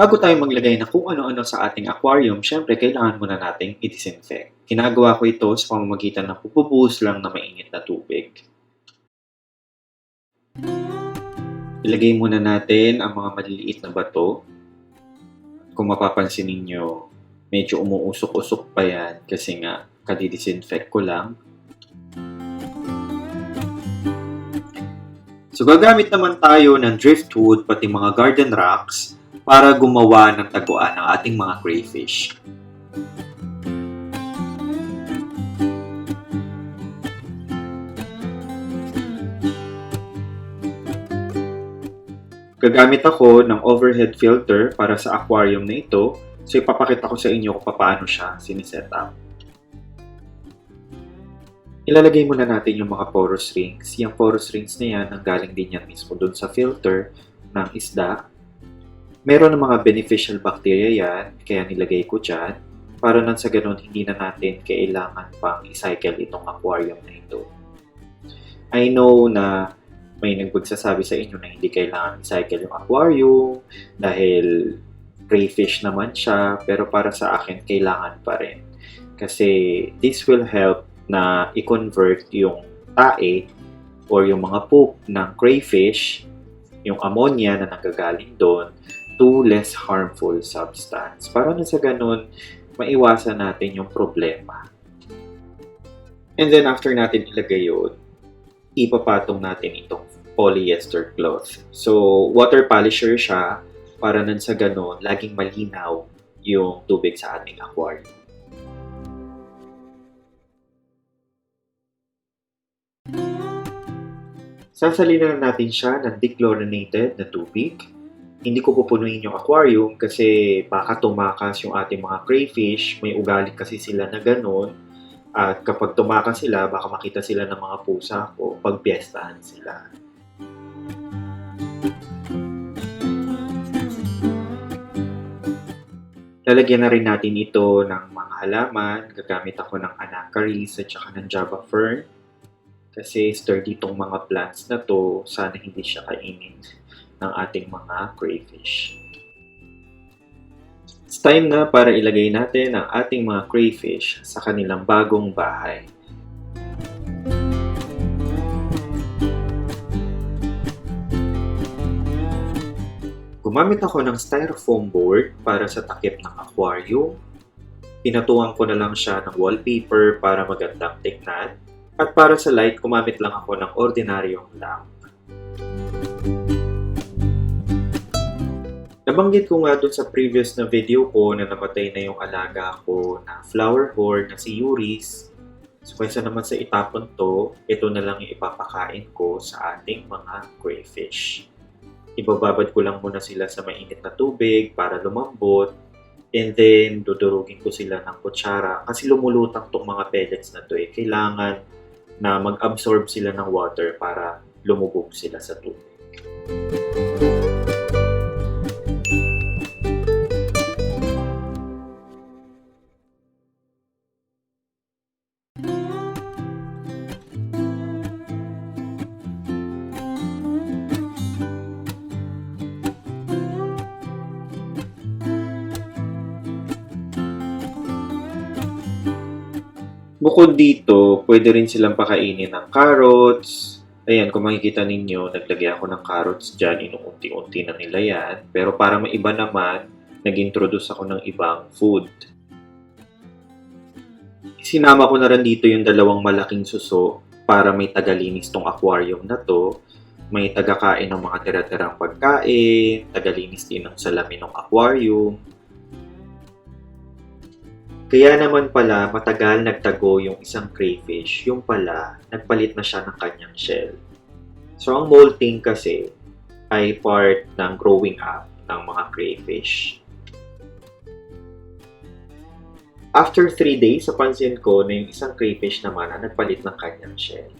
Bago tayo maglagay ng kung ano-ano sa ating aquarium, syempre kailangan muna nating i-disinfect. Ginagawa ko ito sa pamamagitan ng pagbubuhos lang na mainit na tubig. Ilagay muna natin ang mga maliliit na bato. Kung mapapansin ninyo, medyo umuusok-usok pa yan kasi nga kadi-disinfect ko lang. So gagamit naman tayo ng driftwood pati mga garden rocks para gumawa ng taguan ng ating mga crayfish. Gagamit ako ng overhead filter para sa aquarium na ito. So ipapakita ko sa inyo kung paano siya siniset up. Ilalagay muna natin yung mga porous rings. Yung porous rings na yan, nanggaling din yan mismo dun sa filter ng isda. Meron ng mga beneficial bacteria yan, kaya nilagay ko dyan. Para nang sa ganun, hindi na natin kailangan pang i-cycle itong aquarium na ito. I know na may nagpagsasabi sa inyo na hindi kailangan i-cycle yung aquarium dahil crayfish naman siya, pero para sa akin, kailangan pa rin. Kasi this will help na i-convert yung tae or yung mga poop ng crayfish, yung ammonia na nanggagaling doon, to less harmful substance. Para na sa ganun, maiwasan natin yung problema. And then after natin ilagay yun, ipapatong natin itong polyester cloth. So, water polisher siya para nang sa ganun, laging malinaw yung tubig sa ating aquarium. Sasalina natin siya ng dechlorinated na tubig. Hindi ko pupunuin yung aquarium kasi baka tumakas yung ating mga crayfish. May ugali kasi sila na ganun. At kapag tumakas sila, baka makita sila ng mga pusa o pagpiestahan sila. Lalagyan na rin natin ito ng mga halaman. Gagamit ako ng Aris at saka ng Java Fern. Kasi sturdy itong mga plants na to, sana hindi siya kainin ng ating mga crayfish. It's time na para ilagay natin ang ating mga crayfish sa kanilang bagong bahay. Gumamit ako ng styrofoam board para sa takip ng aquarium. Pinatuwang ko na lang siya ng wallpaper para magandang tignan. At para sa light, gumamit lang ako ng ordinaryong lamp. Nabanggit ko nga dun sa previous na video ko na namatay na yung alaga ko na flower horn na si Aris. So kaysa naman sa itapon to, ito na lang yung ipapakain ko sa ating mga crayfish. Ibababad ko lang muna sila sa mainit na tubig para lumambot. And then, dudurugin ko sila ng kutsara kasi lumulutang tong mga pellets na to. Kailangan na mag-absorb sila ng water para lumubog sila sa tubig. Bukod dito, pwede rin silang pakainin ng carrots. Ayan, kung makikita ninyo, naglagay ako ng carrots dyan. Inuunti-unti na nila yan. Pero para maiba naman, nag-introduce ako ng ibang food. Sinama ko na rin dito yung dalawang malaking suso para may tagalinis tong aquarium na to. May tagakain ng mga tira-tirang pagkain, tagalinis din ng salamin ng aquarium. Kaya naman pala matagal nagtago yung isang crayfish, yung pala nagpalit na siya ng kanyang shell. So ang molting kasi ay part ng growing up ng mga crayfish. After 3 days, napansin ko na yung isang crayfish naman na nagpalit ng kanyang shell.